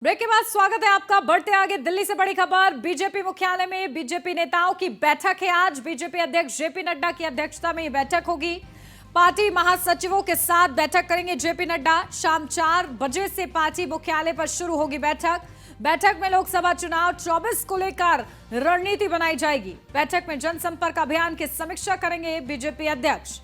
Break के बाद स्वागत है आपका। बढ़ते आगे दिल्ली से बड़ी खबर। बीजेपी मुख्यालय में बीजेपी नेताओं की बैठक है। आज बीजेपी अध्यक्ष जेपी नड्डा की अध्यक्षता में यह बैठक होगी। पार्टी महासचिवों के साथ बैठक करेंगे जेपी नड्डा। शाम 4 बजे से पार्टी मुख्यालय पर शुरू होगी बैठक में लोकसभा चुनाव 24 को लेकर रणनीति बनाई जाएगी। बैठक में जनसंपर्क अभियान की समीक्षा करेंगे बीजेपी अध्यक्ष।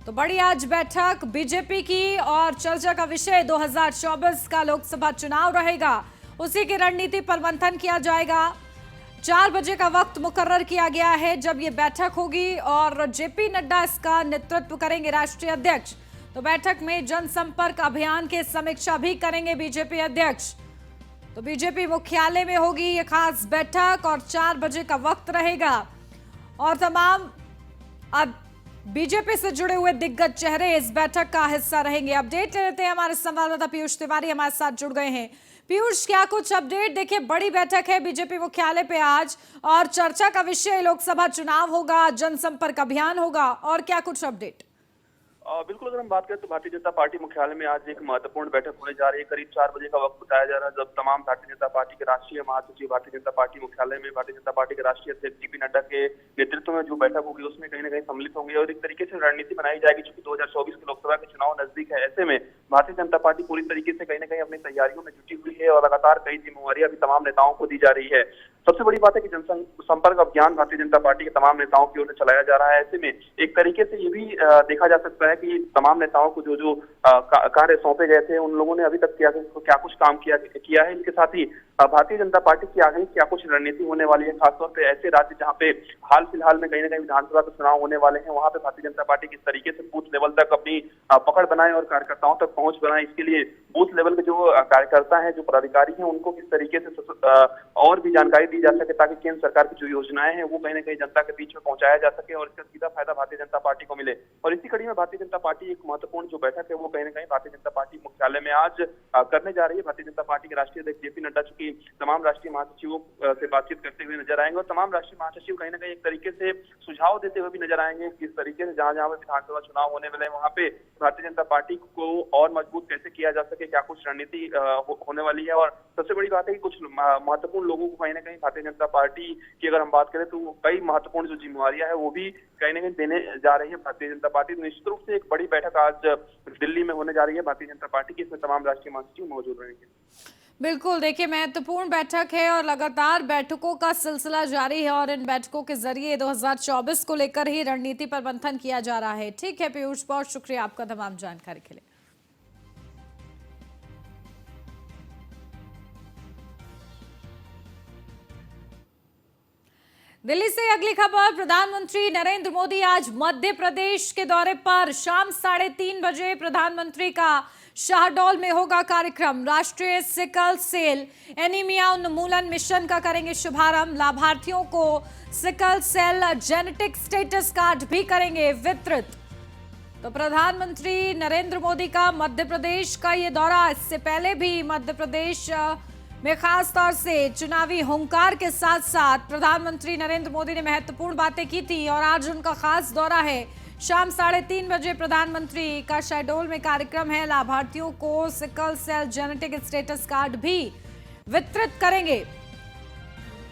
तो बड़ी आज बैठक बीजेपी की और चर्चा का विषय 2024 का लोकसभा चुनाव रहेगा। उसी की रणनीति पर मंथन किया जाएगा। 4 बजे का वक्त मुकर्रर किया गया है जब ये बैठक होगी और जेपी नड्डा इसका नेतृत्व करेंगे, राष्ट्रीय अध्यक्ष। तो बैठक में जनसंपर्क अभियान की समीक्षा भी करेंगे बीजेपी अध्यक्ष। तो बीजेपी मुख्यालय में होगी ये खास बैठक और 4 बजे का वक्त रहेगा और तमाम अब बीजेपी से जुड़े हुए दिग्गज चेहरे इस बैठक का हिस्सा रहेंगे। अपडेट लेते हैं, हमारे संवाददाता पीयूष तिवारी हमारे साथ जुड़ गए हैं। पीयूष, क्या कुछ अपडेट? देखिए, बड़ी बैठक है बीजेपी मुख्यालय पे आज और चर्चा का विषय लोकसभा चुनाव होगा, जनसंपर्क अभियान होगा, और क्या कुछ अपडेट? बिल्कुल, अगर हम बात करें तो भारतीय जनता पार्टी मुख्यालय में आज एक महत्वपूर्ण बैठक होने जा रही है। करीब 4 बजे का वक्त बताया जा रहा है, जब तमाम भारतीय जनता पार्टी के राष्ट्रीय महासचिव भारतीय जनता पार्टी मुख्यालय में भारतीय जनता पार्टी के राष्ट्रीय अध्यक्ष जेपी नड्डा के नेतृत्व में जो बैठक होगी उसमें कहीं ना कहीं सम्मिलित होंगे और एक तरीके से रणनीति बनाई जाएगी। चूंकि 2024 के लोकसभा के चुनाव नजदीक है, ऐसे में भारतीय जनता पार्टी पूरी तरीके से कहीं ना कहीं अपनी तैयारियों में जुटी हुई है और लगातार कई जिम्मेवारियां भी तमाम नेताओं को दी जा रही है। सबसे बड़ी बात है कि जनसंपर्क अभियान भारतीय जनता पार्टी के तमाम नेताओं की ओर से चलाया जा रहा है। ऐसे में एक तरीके से ये भी देखा जा सकता है कि तमाम नेताओं को जो जो कार्य सौंपे गए थे उन लोगों ने अभी तक क्या कुछ काम किया है। इसके साथ ही भारतीय जनता पार्टी की आगे क्या कुछ रणनीति होने वाली है। खासतौर पे ऐसे राज्य जहाँ पे हाल फिलहाल में कहीं ना कहीं विधानसभा के चुनाव होने वाले हैं, वहां पे भारतीय जनता पार्टी किस तरीके से बूथ लेवल तक अपनी पकड़ बनाए और कार्यकर्ताओं तक पहुंच बनाए। इसके लिए बूथ लेवल के जो कार्यकर्ता हैं, जो पदाधिकारी हैं, उनको किस तरीके से और भी जानकारी दी जा सके ताकि केंद्र सरकार की जो योजनाएं हैं वो कहीं ना कहीं जनता के बीच में पहुंचाया जा सके और इसका सीधा फायदा भारतीय जनता पार्टी को मिले। और इसी कड़ी में भारतीय जनता पार्टी एक महत्वपूर्ण जो बैठक है वो कहीं ना कहीं भारतीय जनता पार्टी मुख्यालय में आज करने जा रही है। भारतीय जनता पार्टी के राष्ट्रीय अध्यक्ष जेपी नड्डा चूंकि तमाम राष्ट्रीय महासचिवों से बातचीत करते हुए नजर आएंगे और तमाम राष्ट्रीय महासचिव कहीं ना कहीं एक तरीके से सुझाव देते हुए भी नजर आएंगे किस तरीके से जहां जहां विधानसभा चुनाव होने वाले हैं वहां पे भारतीय जनता पार्टी को और मजबूत कैसे किया जा सके, क्या कुछ रणनीति होने वाली है। और सबसे बड़ी बात है कि कुछ महत्वपूर्ण लोगों को कहीं ना कहीं भारतीय जनता पार्टी की अगर हम बात करें तो कई महत्वपूर्ण जो जिम्मेवारियां है वो भी कहीं ना कहीं देने जा रही है भारतीय जनता पार्टी। निश्चित रूप से एक बड़ी बैठक आज दिल्ली में होने जा रही है भारतीय जनता पार्टी की, इसमें तमाम राष्ट्रीय महासचिव मौजूद रहेंगे। बिल्कुल, देखिए, महत्वपूर्ण बैठक है और लगातार बैठकों का सिलसिला जारी है और इन बैठकों के जरिए 2024 को लेकर ही रणनीति पर मंथन किया जा रहा है। ठीक है पीयूष, बहुत शुक्रिया आपका तमाम जानकारी के लिए। दिल्ली से अगली खबर। प्रधानमंत्री नरेंद्र मोदी आज मध्य प्रदेश के दौरे पर। शाम 3:30 बजे प्रधानमंत्री का शाहडोल में होगा कार्यक्रम। राष्ट्रीय सिकल सेल एनीमिया उन्मूलन मिशन का करेंगे शुभारंभ। लाभार्थियों को sickle cell genetic status card भी करेंगे वितरित। तो प्रधानमंत्री नरेंद्र मोदी का मध्य प्रदेश का ये दौरा, इससे पहले भी मध्य प्रदेश में खास तौर से चुनावी हुंकार के साथ साथ प्रधानमंत्री नरेंद्र मोदी ने महत्वपूर्ण बातें की थी और आज उनका खास दौरा है। शाम 3:30 बजे प्रधानमंत्री का शहडोल में कार्यक्रम है। लाभार्थियों को sickle cell genetic status card भी वितरित करेंगे।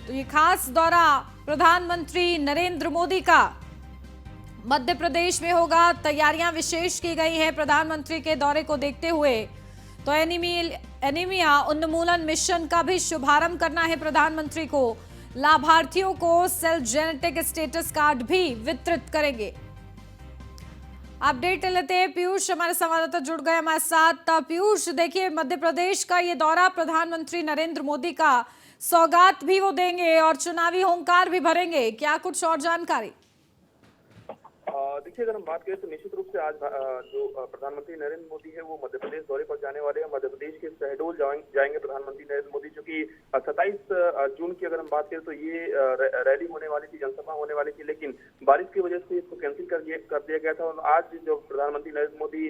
तो ये खास दौरा प्रधानमंत्री नरेंद्र मोदी का मध्य प्रदेश में होगा। तैयारियां विशेष की गई हैं प्रधानमंत्री के दौरे को देखते हुए। तो एनीमिया उन्मूलन मिशन का भी शुभारंभ करना है प्रधानमंत्री को। लाभार्थियों को सेल जेनेटिक स्टेटस कार्ड भी वितरित करेंगे। अपडेट लेते हैं, पीयूष हमारे संवाददाता जुड़ गए हमारे साथ। पीयूष, देखिए, मध्य प्रदेश का ये दौरा प्रधानमंत्री नरेंद्र मोदी का, सौगात भी वो देंगे और चुनावी हुंकार भी भरेंगे, क्या कुछ और जानकारी? देखिए, अगर हम बात करें तो निश्चित रूप से आज जो प्रधानमंत्री नरेंद्र मोदी है वो मध्य प्रदेश दौरे पर जाने वाले हैं। मध्य प्रदेश के शहडोल जाएंगे प्रधानमंत्री नरेंद्र मोदी, जो कि 27 जून की अगर हम बात करें तो ये रैली होने वाली थी, जनसभा होने वाली थी, लेकिन बारिश की वजह से इसको कैंसिल कर दिया गया था। और आज जो प्रधानमंत्री नरेंद्र मोदी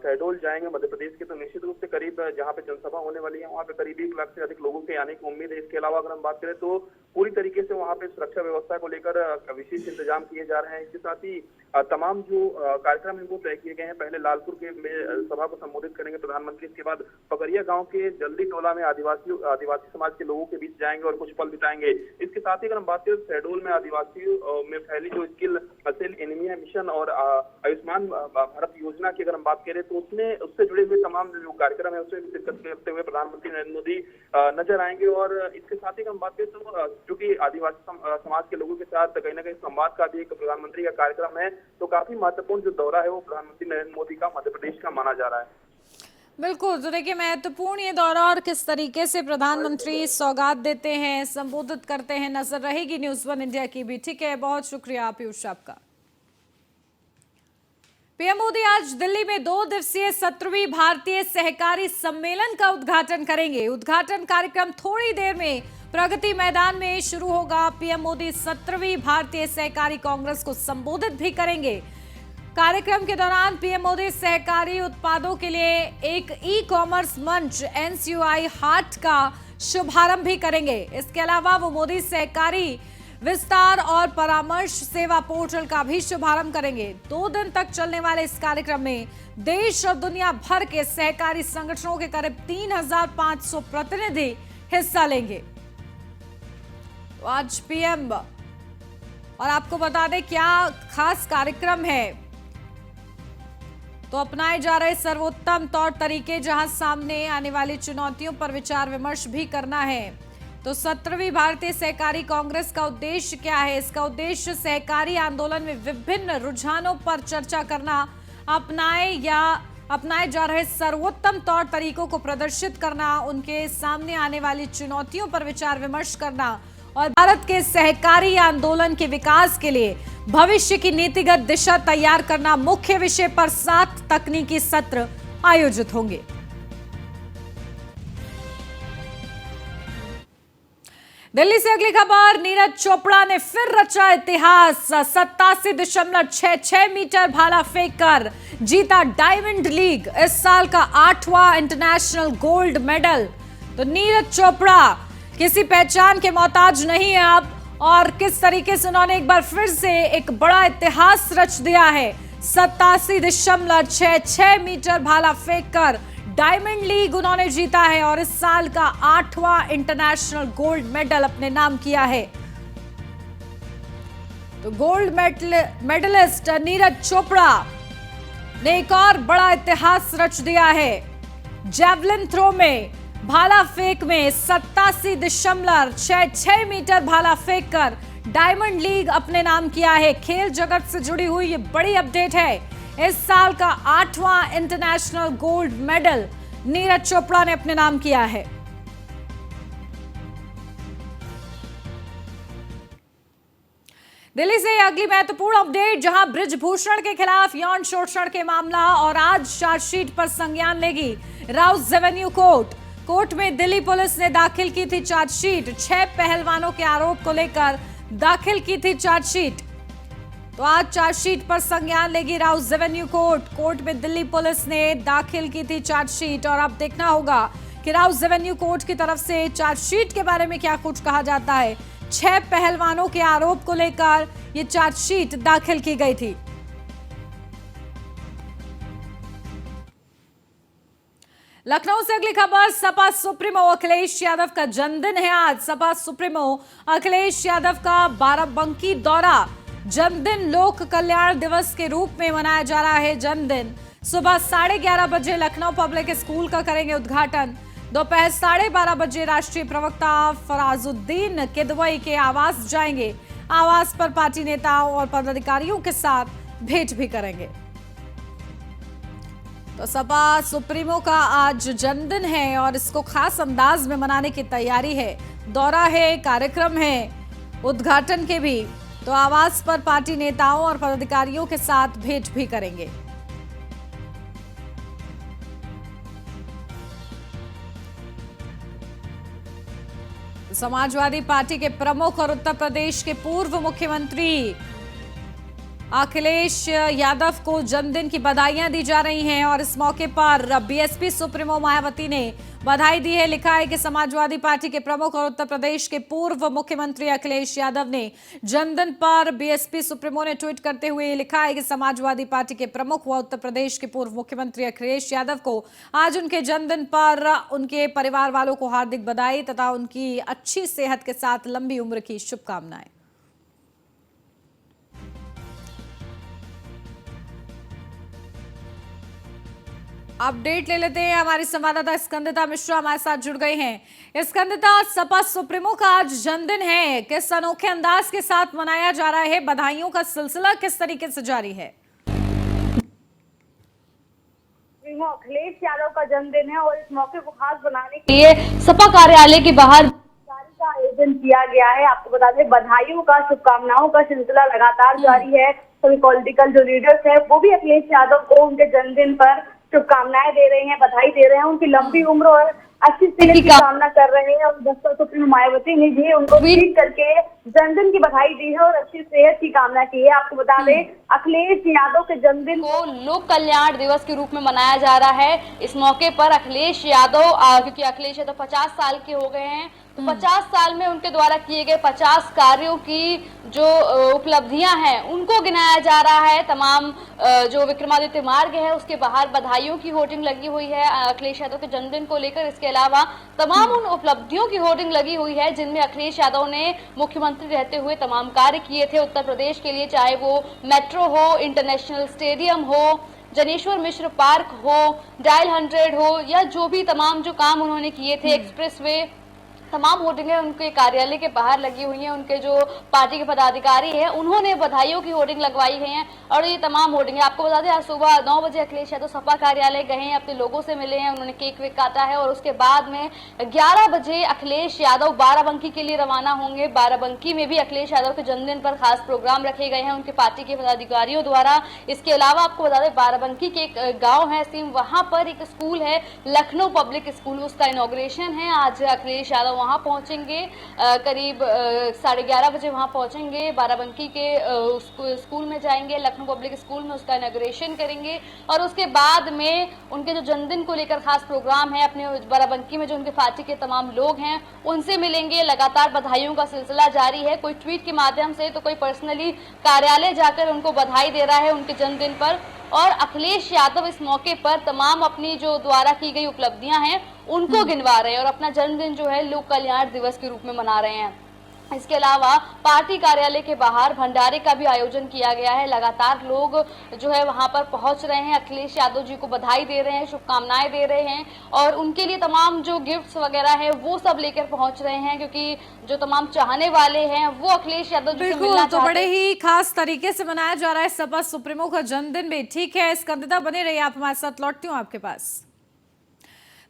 शहडोल जाएंगे मध्य प्रदेश के, तो निश्चित रूप से करीब जहाँ पे जनसभा होने वाली है वहाँ पे करीब 1 लाख से अधिक लोगों के आने की उम्मीद है। इसके अलावा अगर हम बात करें तो पूरी तरीके से वहाँ पे सुरक्षा व्यवस्था को लेकर विशेष इंतजाम किए जा रहे हैं। इसके साथ ही तमाम जो कार्यक्रम है वो तय किए गए हैं। पहले लालपुर के में सभा को संबोधित करेंगे प्रधानमंत्री। इसके बाद पकरिया गांव के जल्दी टोला में आदिवासी समाज के लोगों के बीच जाएंगे और कुछ पल बिताएंगे। इसके साथ ही अगर हम बात करें शहडोल में आदिवासियों में फैली जो स्किल सेल एनीमिया मिशन और आयुष्मान भारत योजना की अगर हम बात करें तो उससे जुड़े हुए तमाम जो कार्यक्रम है उसमें शिरकत करते हुए प्रधानमंत्री नरेंद्र मोदी नजर आएंगे। और इसके साथ ही हम बात करें तो चूंकि आदिवासी समाज के लोगों के साथ कहीं ना कहीं संवाद का भी एक प्रधानमंत्री का कार्यक्रम है, तो काफी महत्वपूर्ण जो दौरा है वो प्रधानमंत्री नरेंद्र मोदी का मध्य प्रदेश का माना जा रहा है। बिल्कुल, तो देखिए महत्वपूर्ण ये दौरा और किस तरीके से प्रधानमंत्री सौगात देते हैं, संबोधित करते हैं, नजर रहेगी न्यूज़ वन इंडिया की भी। ठीक है, बहुत शुक्रिया पीयूष आपका। पीएम मोदी आज दिल्ली में 2 दिवसीय 17वीं भारतीय सहकारी सम्मेलन का उद्घाटन करेंगे। उद्घाटन कार्यक्रम थोड़ी देर में प्रगति मैदान में शुरू होगा। पीएम मोदी 17वीं भारतीय सहकारी कांग्रेस को संबोधित भी करेंगे। कार्यक्रम के दौरान पीएम मोदी सहकारी उत्पादों के लिए एक ई-कॉमर्स मंच NCUI हाट का शुभारंभ भी करेंगे। इसके अलावा वो मोदी सहकारी विस्तार और परामर्श सेवा पोर्टल का भी शुभारंभ करेंगे। 2 दिन तक चलने वाले इस कार्यक्रम में देश और दुनिया भर के सहकारी संगठनों के करीब 3500 प्रतिनिधि हिस्सा लेंगे। तो आज पीएम और आपको बता दें क्या खास कार्यक्रम है। तो अपनाए जा रहे सर्वोत्तम तौर तरीके, जहां सामने आने वाली चुनौतियों पर विचार विमर्श भी करना है। तो 17वीं भारतीय सहकारी कांग्रेस का उद्देश्य क्या है? इसका उद्देश्य सहकारी आंदोलन में विभिन्न रुझानों पर चर्चा करना, अपनाए जा रहे सर्वोत्तम तौर तरीकों को प्रदर्शित करना, उनके सामने आने वाली चुनौतियों पर विचार विमर्श करना और भारत के सहकारी आंदोलन के विकास के लिए भविष्य की नीतिगत दिशा तैयार करना मुख्य विषय पर 7 तकनीकी सत्र आयोजित होंगे। दिल्ली से अगली खबर, नीरज चोपड़ा ने फिर रचा इतिहास। 87.66 मीटर भाला फेंककर जीता डायमंड लीग, इस साल का 8वां इंटरनेशनल गोल्ड मेडल। तो नीरज चोपड़ा किसी पहचान के मोहताज नहीं है अब, और किस तरीके से उन्होंने एक बार फिर से एक बड़ा इतिहास रच दिया है। 87.66 मीटर भाला फेंककर डायमंड लीग उन्होंने जीता है और इस साल का 8वां इंटरनेशनल गोल्ड मेडल अपने नाम किया है। तो गोल्ड मेडलिस्ट नीरज चोपड़ा ने एक और बड़ा इतिहास रच दिया है। जैवलिन थ्रो में, भाला फेंक में 87.66 मीटर भाला फेंककर डायमंड लीग अपने नाम किया है। खेल जगत से जुड़ी हुई ये बड़ी अपडेट है। इस साल का 8वां international gold medal Neeraj Chopra ने अपने नाम किया है। दिल्ली से अगली महत्वपूर्ण अपडेट, जहां बृजभूषण के खिलाफ यौन शोषण के मामला और आज चार्जशीट पर संज्ञान लेगी राउस एवेन्यू कोर्ट। कोर्ट में दिल्ली पुलिस ने दाखिल की थी चार्जशीट। 6 पहलवानों के आरोप को लेकर दाखिल की थी चार्जशीट। तो आज चार्जशीट पर संज्ञान लेगी राउस एवेन्यू कोर्ट। कोर्ट में दिल्ली पुलिस ने दाखिल की थी चार्जशीट और अब देखना होगा कि राउस एवेन्यू कोर्ट की तरफ से चार्जशीट के बारे में क्या कुछ कहा जाता है। 6 पहलवानों के आरोप को लेकर ये चार्जशीट दाखिल की गई थी। लखनऊ से अगली खबर, सपा सुप्रीमो अखिलेश यादव का जन्मदिन है आज। सपा सुप्रीमो अखिलेश यादव का बाराबंकी दौरा, जन्मदिन लोक कल्याण दिवस के रूप में मनाया जा रहा है। जन्मदिन सुबह 11:30 बजे लखनऊ पब्लिक स्कूल का करेंगे उद्घाटन। दोपहर 12:30 बजे राष्ट्रीय प्रवक्ता फराजुद्दीन किदवई के आवास जाएंगे। आवास पर पार्टी नेताओं और पदाधिकारियों के साथ भेंट भी करेंगे। तो सपा सुप्रीमो का आज जन्मदिन है और इसको खास अंदाज में मनाने की तैयारी है। दौरा है, कार्यक्रम है, उद्घाटन के भी। तो आवास पर पार्टी नेताओं और पदाधिकारियों के साथ भेंट भी करेंगे। समाजवादी पार्टी के प्रमुख और उत्तर प्रदेश के पूर्व मुख्यमंत्री अखिलेश यादव को जन्मदिन की बधाइयां दी जा रही हैं और इस मौके पर बीएसपी सुप्रीमो मायावती ने बधाई दी है। लिखा है कि समाजवादी पार्टी के प्रमुख और उत्तर प्रदेश के पूर्व मुख्यमंत्री अखिलेश यादव ने जन्मदिन पर बीएसपी सुप्रीमो ने ट्वीट करते हुए लिखा है कि समाजवादी पार्टी के प्रमुख व उत्तर प्रदेश के पूर्व मुख्यमंत्री अखिलेश यादव को आज उनके जन्मदिन पर उनके परिवार वालों को हार्दिक बधाई तथा उनकी अच्छी सेहत के साथ लंबी उम्र की शुभकामनाएं। अपडेट ले लेते हैं। हमारी संवाददाता स्कंदिता मिश्रा हमारे साथ जुड़ गए हैं। स्कंदिता, सपा सुप्रीमो का आज जन्मदिन है, किस अनोखे अंदाज के साथ मनाया जा रहा है? बधाइयों का सिलसिला किस तरीके से जारी है? अखिलेश यादव का जन्मदिन है और इस मौके को खास बनाने के लिए सपा कार्यालय के बाहर का आयोजन किया गया है। आपको बता दें, बधाइयों का, शुभकामनाओं का सिलसिला लगातार जारी है। सभी पॉलिटिकल जो लीडर्स है वो भी अखिलेश यादव को उनके जन्मदिन पर शुभकामनाएं दे रहे हैं, बधाई दे रहे हैं, उनकी लंबी उम्र और अच्छी सेहत की कामना कर रहे हैं। और बसपा सुप्रीमो मायावती ने भी उनको ट्वीट करके जन्मदिन की बधाई दी है और अच्छी सेहत की कामना की है। आपको बता दें, अखिलेश यादव के जन्मदिन को लोक कल्याण दिवस के रूप में मनाया जा रहा है। इस मौके पर अखिलेश यादव, क्योंकि अखिलेश यादव 50 साल के हो गए हैं, तो 50 साल में उनके द्वारा किए गए 50 कार्यों की जो उपलब्धियां हैं उनको गिनाया जा रहा है। तमाम जो विक्रमादित्य मार्ग है उसके बाहर बधाइयों की होर्डिंग लगी हुई है अखिलेश यादव के जन्मदिन को लेकर। इसके अलावा तमाम उन उपलब्धियों की होर्डिंग लगी हुई है जिनमें अखिलेश यादव ने मुख्यमंत्री रहते हुए तमाम कार्य किए थे उत्तर प्रदेश के लिए, चाहे वो मेट्रो हो, इंटरनेशनल स्टेडियम हो, जनेश्वर मिश्र पार्क हो, डायल 100 हो, या जो भी तमाम जो काम उन्होंने किए थे, एक्सप्रेसवे, तमाम होर्डिंगें उनके कार्यालय के बाहर लगी हुई हैं। उनके जो पार्टी के पदाधिकारी हैं उन्होंने बधाइयों की होर्डिंग लगवाई गई हैं और ये तमाम होर्डिंगें, आपको बता दें, आज सुबह 9 बजे अखिलेश यादव सपा कार्यालय गए हैं, अपने लोगों से मिले हैं, उन्होंने केक वेक काटा है और उसके बाद में 11 बजे अखिलेश यादव बाराबंकी के लिए रवाना होंगे। बाराबंकी में भी अखिलेश यादव के जन्मदिन पर खास प्रोग्राम रखे गए हैं उनके पार्टी के पदाधिकारियों द्वारा। इसके अलावा आपको बता दें, बाराबंकी के एक गाँव है सीम, वहां पर एक स्कूल है लखनऊ पब्लिक स्कूल, उसका इनॉग्रेशन है। आज अखिलेश यादव वहां पहुंचेंगे, करीब 11:30 बजे वहां पहुंचेंगे, बाराबंकी के स्कूल में जाएंगे, लखनऊ पब्लिक स्कूल में उसका इनॉग्रेशन करेंगे और उसके बाद में उनके जो जन्मदिन को लेकर खास प्रोग्राम है, अपने बाराबंकी में जो उनके पार्टी के तमाम लोग हैं उनसे मिलेंगे। लगातार बधाइयों का सिलसिला जारी है, कोई ट्वीट के माध्यम से तो कोई पर्सनली कार्यालय जाकर उनको बधाई दे रहा है उनके जन्मदिन पर। और अखिलेश यादव इस मौके पर तमाम अपनी जो द्वारा की गई उपलब्धियां हैं उनको गिनवा रहे हैं और अपना जन्मदिन जो है लोक कल्याण दिवस के रूप में मना रहे हैं। इसके अलावा पार्टी कार्यालय के बाहर भंडारे का भी आयोजन किया गया है। लगातार लोग जो है वहां पर पहुंच रहे हैं, अखिलेश यादव जी को बधाई दे रहे हैं, शुभकामनाएं दे रहे हैं और उनके लिए तमाम जो गिफ्ट्स वगैरह है वो सब लेकर पहुंच रहे हैं, क्योंकि जो तमाम चाहने वाले हैं वो अखिलेश यादव जी से मिलना चाहते हैं। तो बड़े ही खास तरीके से मनाया जा रहा है सपा सुप्रीमो का जन्मदिन भी। ठीक है स्कंदिता, बने रहिए, आप हमारे साथ, लौटती हूँ आपके पास।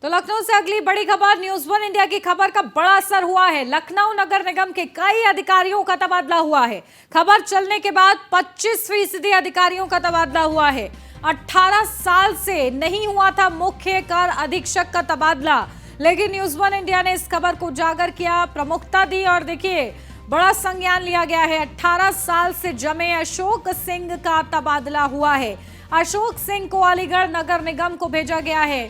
तो लखनऊ से अगली बड़ी खबर, न्यूज़ 1 इंडिया की खबर का बड़ा असर हुआ है। लखनऊ नगर निगम के कई अधिकारियों का तबादला हुआ है। खबर चलने के बाद 25% अधिकारियों का तबादला हुआ है। 18 साल से नहीं हुआ था मुख्य कर अधीक्षक का तबादला, लेकिन न्यूज़ 1 इंडिया ने इस खबर को उजागर किया, प्रमुखता दी और देखिए बड़ा संज्ञान लिया गया है। 18 साल से जमे अशोक सिंह का तबादला हुआ है। अशोक सिंह को अलीगढ़ नगर निगम को भेजा गया है।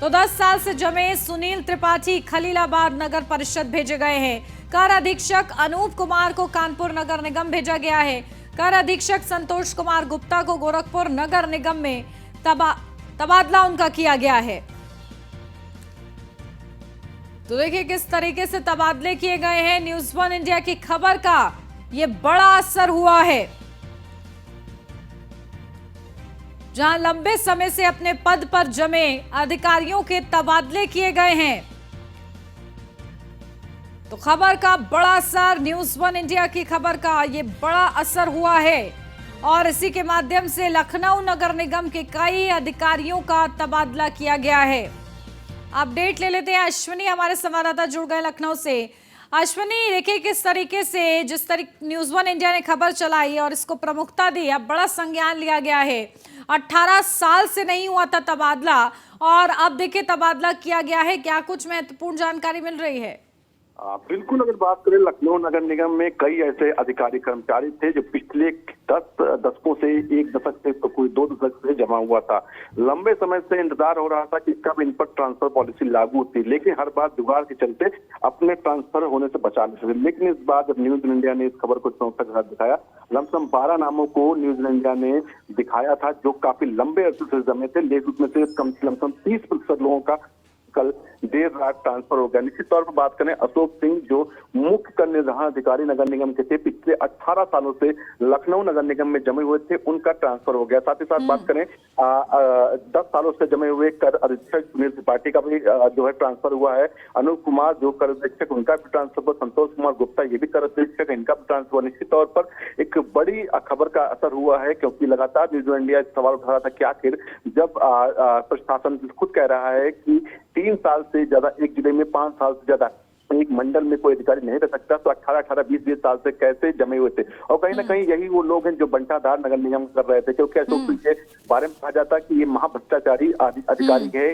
तो 10 साल से जमे सुनील त्रिपाठी खलीलाबाद नगर परिषद भेजे गए हैं। कर अधीक्षक अनूप कुमार को कानपुर नगर निगम भेजा गया है। कर अधीक्षक संतोष कुमार गुप्ता को गोरखपुर नगर निगम में तबादला उनका किया गया है। तो देखिए किस तरीके से तबादले किए गए हैं। न्यूज़ 1 इंडिया की खबर का ये बड़ा असर हुआ है। जहां लंबे समय से अपने पद पर जमे अधिकारियों के तबादले किए गए हैं, तो खबर का बड़ा असर, न्यूज़ 1 इंडिया की खबर का ये बड़ा असर हुआ है और इसी के माध्यम से लखनऊ नगर निगम के कई अधिकारियों का तबादला किया गया है। अपडेट ले लेते हैं, अश्विनी हमारे संवाददाता जुड़ गए लखनऊ से। अश्विनी, देखिए किस तरीके से जिस तरीके न्यूज़ 1 इंडिया ने खबर चलाई और इसको प्रमुखता दी, अब बड़ा संज्ञान लिया गया है। 18 साल से नहीं हुआ था तबादला और अब देखिए तबादला किया गया है। क्या कुछ महत्वपूर्ण जानकारी मिल रही है? बिल्कुल, अगर बात करें लखनऊ नगर निगम में कई ऐसे अधिकारी कर्मचारी थे जो पिछले 10 दशकों से, एक दशक से तो कोई 2 दशक से जमा हुआ था। लंबे समय से इंतजार हो रहा था कि कब इन पर ट्रांसफर पॉलिसी लागू होती, लेकिन हर बार जुगाड़ के चलते अपने ट्रांसफर होने से बचा लेते थे। लेकिन इस बार जब न्यूज इंडिया ने इस खबर को चौंका के साथ दिखाया, लमसम 12 नामों को न्यूज इंडिया ने दिखाया था जो काफी लंबे अरसे से जमे थे, लेकिन उसमें से लमसम 30% लोगों का कल देर रात ट्रांसफर हो गया। निश्चित तौर पर बात करें अशोक सिंह जो मुख्य कर निर्वहन अधिकारी नगर निगम के थे, पिछले 18 सालों से लखनऊ नगर निगम में जमे हुए थे, उनका ट्रांसफर हो गया। साथ ही साथ बात करें 10 सालों से जमे हुए कर अधीक्षक सुनील त्रिपाठी का भी जो है ट्रांसफर हुआ है। अनूप कुमार जो कर अधीक्षक, उनका भी ट्रांसफर हुआ। संतोष कुमार गुप्ता ये भी कर अधीक्षक, इनका भी ट्रांसफर हुआ। निश्चित तौर पर एक बड़ी खबर का असर हुआ है, क्योंकि लगातार न्यूज इंडिया सवाल उठा रहा था कि आखिर जब प्रशासन खुद कह रहा है कि 3 साल से ज्यादा एक जिले में 5 साल से ज्यादा एक मंडल में कोई अधिकारी नहीं रह सकता, तो 18, 20 साल से कैसे जमे हुए थे। और कहीं ना कहीं यही वो लोग हैं जो बंटाधार नगर निगम कर रहे थे, क्योंकि अशोक सिंह के बारे में कहा जाता कि ये महाभ्रष्टाचारी अधिकारी है।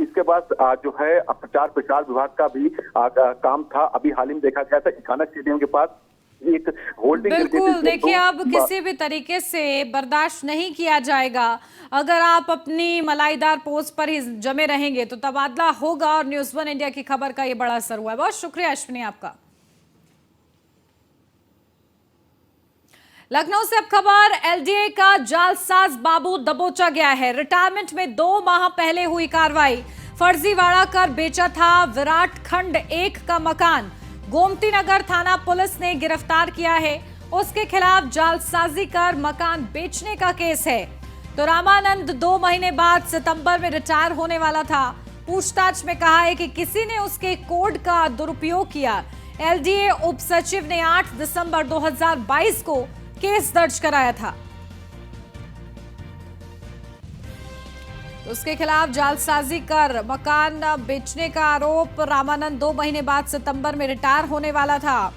इसके बाद जो है प्रचार प्रसार विभाग का भी काम था। अभी हाल ही में देखा गया था इकाना स्टेडियम के पास एक होल्डिंग। बिल्कुल, देखिए अब किसी भी तरीके से बर्दाश्त नहीं किया जाएगा। अगर आप अपनी मलाईदार पोस्ट पर ही जमे रहेंगे तो तबादला होगा, और न्यूज़ 1 इंडिया की खबर का ये बड़ा असर हुआ है। बहुत शुक्रिया अश्विनी आपका। लखनऊ से अब खबर, एलडीए का जालसाज बाबू दबोचा गया है। रिटायरमेंट में 2 माह पहले हुई कार्रवाई, फर्जीवाड़ा कर बेचा था विराट खंड 1 का मकान। गोमती नगर थाना पुलिस ने गिरफ्तार किया है। उसके खिलाफ जालसाजी कर मकान बेचने का केस है। तो रामानंद 2 महीने बाद सितंबर में रिटायर होने वाला था। पूछताछ में कहा है कि किसी ने उसके कोड का दुरुपयोग किया। एलडीए उप सचिव ने 8 दिसंबर 2022 को केस दर्ज कराया था। तो उसके खिलाफ जालसाजी कर मकान बेचने का आरोप। रामानंद 2 महीने बाद सितंबर में रिटायर होने वाला था।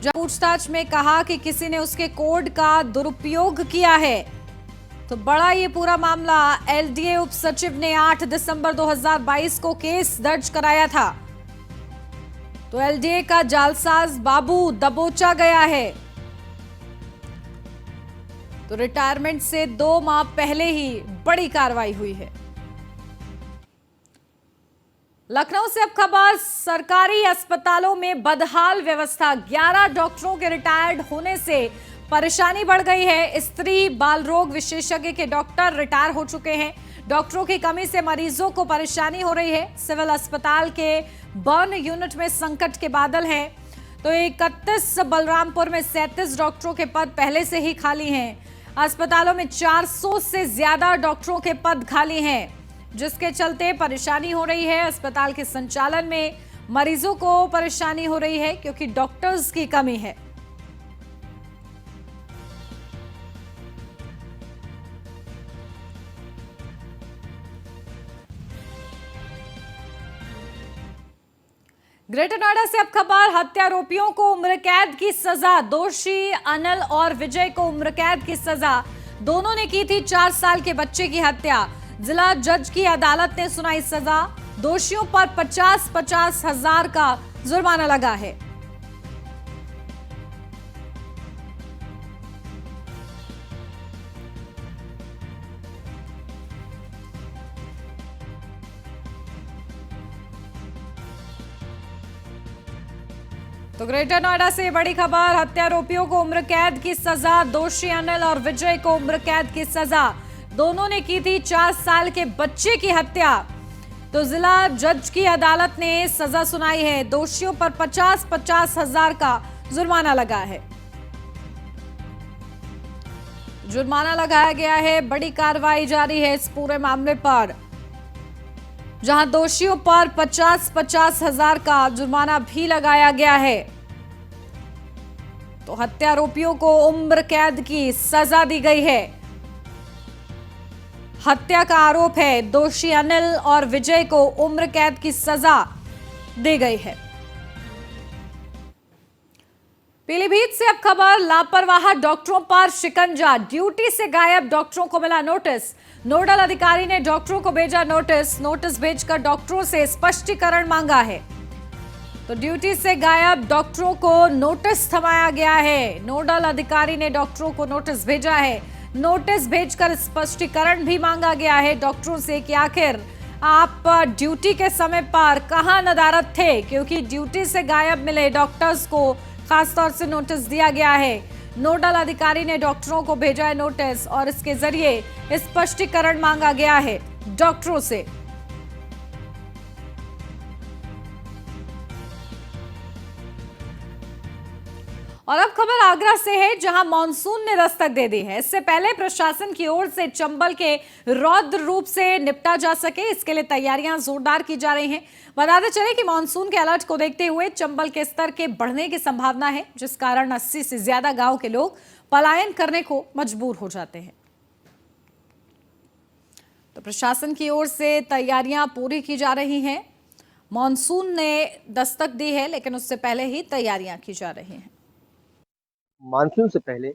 जब पूछताछ में कहा कि किसी ने उसके कोड का दुरुपयोग किया है, तो बड़ा ये पूरा मामला। एलडीए उप सचिव ने 8 दिसंबर 2022 को केस दर्ज कराया था। तो एलडीए का जालसाज बाबू दबोचा गया है। तो रिटायरमेंट से 2 माह पहले ही बड़ी कार्रवाई हुई है। लखनऊ से अब खबर, सरकारी अस्पतालों में बदहाल व्यवस्था। 11 डॉक्टरों के रिटायर्ड होने से परेशानी बढ़ गई है। स्त्री बाल रोग विशेषज्ञ के डॉक्टर रिटायर हो चुके हैं। डॉक्टरों की कमी से मरीजों को परेशानी हो रही है। सिविल अस्पताल के बर्न यूनिट में संकट के बादल हैं। तो 31 बलरामपुर में 37 डॉक्टरों के पद पहले से ही खाली हैं। अस्पतालों में 400 से ज्यादा डॉक्टरों के पद खाली हैं, जिसके चलते परेशानी हो रही है। अस्पताल के संचालन में मरीजों को परेशानी हो रही है, क्योंकि डॉक्टर्स की कमी है। ग्रेटर नोएडा से अब खबर, हत्यारोपियों को उम्र कैद की सजा। दोषी अनिल और विजय को उम्र कैद की सजा। दोनों ने की थी 4 साल के बच्चे की हत्या। जिला जज की अदालत ने सुनाई सजा। दोषियों पर 50-50 हजार का जुर्माना लगा है। तो ग्रेटर नोएडा से बड़ी खबर, हत्यारोपियों को उम्र कैद की सजा। दोषी अनिल और विजय को उम्र कैद की सजा। दोनों ने की थी 4 साल के बच्चे की हत्या। तो जिला जज की अदालत ने सजा सुनाई है। दोषियों पर 50-50 हजार का जुर्माना लगा है। जुर्माना लगाया गया है। बड़ी कार्रवाई जारी है इस पूरे मामले पर, जहां दोषियों पर 50-50 हजार का जुर्माना भी लगाया गया है। तो हत्यारोपियों को उम्र कैद की सजा दी गई है। हत्या का आरोप है। दोषी अनिल और विजय को उम्र कैद की सजा दी गई है। पीलीभीत से अब खबर, लापरवाह डॉक्टरों पर शिकंजा। ड्यूटी से गायब डॉक्टरों को मिला नोटिस। नोडल अधिकारी ने डॉक्टरों को भेजा नोटिस। नोटिस भेजकर डॉक्टरों से स्पष्टीकरण मांगा है। तो ड्यूटी से गायब डॉक्टरों को नोटिस थमाया गया है। नोडल अधिकारी ने डॉक्टरों को नोटिस भेजा है। नोटिस भेजकर स्पष्टीकरण भी मांगा गया है डॉक्टरों से कि आखिर आप ड्यूटी के समय पर कहां नदारद थे, क्योंकि ड्यूटी से गायब मिले डॉक्टर्स को खासतौर से नोटिस दिया गया है। नोडल अधिकारी ने डॉक्टरों को भेजा है नोटिस और इसके जरिए स्पष्टीकरण मांगा गया है डॉक्टरों से। और अब खबर आगरा से है, जहां मॉनसून ने दस्तक दे दी है। इससे पहले प्रशासन की ओर से चंबल के रौद्र रूप से निपटा जा सके, इसके लिए तैयारियां जोरदार की जा रही हैं। बताते चले कि मॉनसून के अलर्ट को देखते हुए चंबल के स्तर के बढ़ने की संभावना है, जिस कारण 80 से ज्यादा गांव के लोग पलायन करने को मजबूर हो जाते हैं। तो प्रशासन की ओर से तैयारियां पूरी की जा रही हैं। मॉनसून ने दस्तक दी है, लेकिन उससे पहले ही तैयारियां की जा रही हैं। मानसून से पहले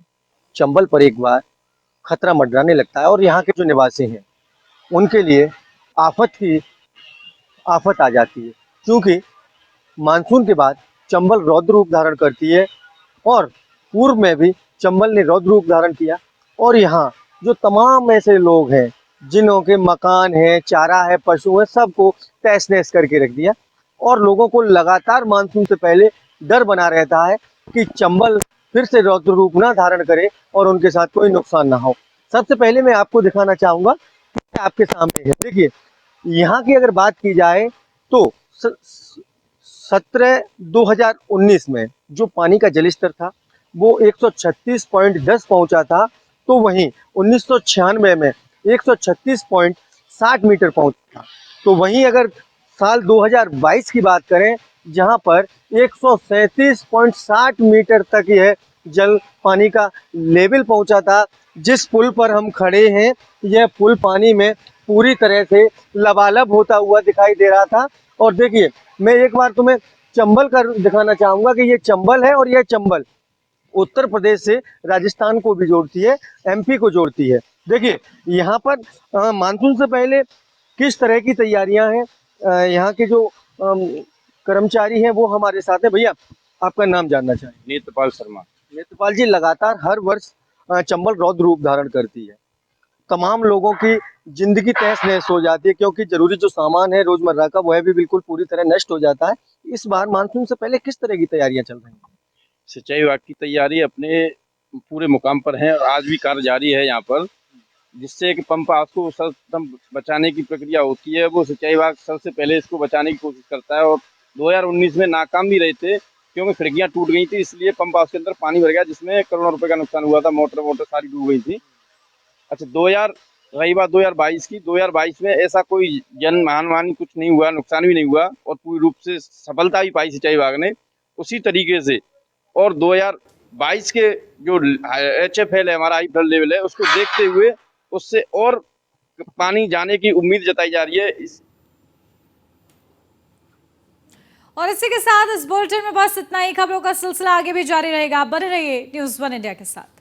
चंबल पर एक बार खतरा मंडराने लगता है और यहाँ के जो निवासी हैं उनके लिए आफत आ जाती है, क्योंकि मानसून के बाद चंबल रौद्र रूप धारण करती है और पूर्व में भी चंबल ने रौद्र रूप धारण किया। और यहाँ जो तमाम ऐसे लोग हैं जिन्हों के मकान है, चारा है, पशु है, सबको तहस नहस करके रख दिया और लोगों को लगातार मानसून से पहले डर बना रहता है कि चंबल फिर से रौद्र रूप ना धारण करे और उनके साथ कोई नुकसान ना हो। सबसे पहले मैं आपको दिखाना चाहूंगा, आपके सामने है, देखिए यहाँ की अगर बात की जाए तो 2019 में जो पानी का जलस्तर था वो 136.10 पहुंचा था, तो वहीं 1996 में 136.60 मीटर पहुंचा था। तो वहीं अगर साल 2022 की बात करें, जहां पर 137.60 मीटर तक यह जल पानी का लेवल पहुंचा था। जिस पुल पर हम खड़े हैं, यह पुल पानी में पूरी तरह से लबालब होता हुआ दिखाई दे रहा था। और देखिए, मैं एक बार तुम्हें चंबल का दिखाना चाहूंगा कि ये चंबल है और यह चंबल उत्तर प्रदेश से राजस्थान को भी जोड़ती है, एमपी को जोड़ती है। देखिए यहाँ पर मानसून से पहले किस तरह की तैयारियां हैं। यहाँ के जो कर्मचारी हैं वो हमारे साथ हैं। भैया, आपका नाम जानना चाहेंगे? नेत्रपाल शर्मा। नेत्रपाल जी, लगातार हर वर्ष चंबल रौद्र रूप धारण करती है, तमाम लोगों की जिंदगी तहस नहस हो जाती है, क्योंकि जरूरी जो सामान है रोजमर्रा का वह भी बिल्कुल पूरी तरह नष्ट हो जाता है। इस बार मानसून से पहले किस तरह की तैयारियां चल रही हैं? सिंचाई विभाग की तैयारी अपने पूरे मुकाम पर है और आज भी कार्य जारी है यहाँ पर, जिससे कि पंप हाउस को सर्वप्रथम बचाने की प्रक्रिया होती है। वो सिंचाई विभाग सबसे पहले इसको बचाने की कोशिश करता है और 2019 में नाकाम भी रहे थे, क्योंकि खिड़कियां टूट गई थी, इसलिए पंप हाउस के अंदर पानी भर गया, जिसमें करोड़ों रुपए का नुकसान हुआ था। मोटर सारी डूब गई थी। अच्छा, रही बात 2022 की, 2022 में ऐसा कोई जन महानहानि कुछ नहीं हुआ, नुकसान भी नहीं हुआ और पूरी रूप से सफलता भी पाई सिंचाई विभाग ने उसी तरीके से। और 2022 के जो HFL है, हमारा हाई फ्लड लेवल है, उसको देखते हुए उससे और पानी जाने की उम्मीद जताई जा रही है। और इसी के साथ इस बुलेटिन में बस इतना ही। खबरों का सिलसिला आगे भी जारी रहेगा। आप बने रहिए न्यूज़ 1 इंडिया के साथ।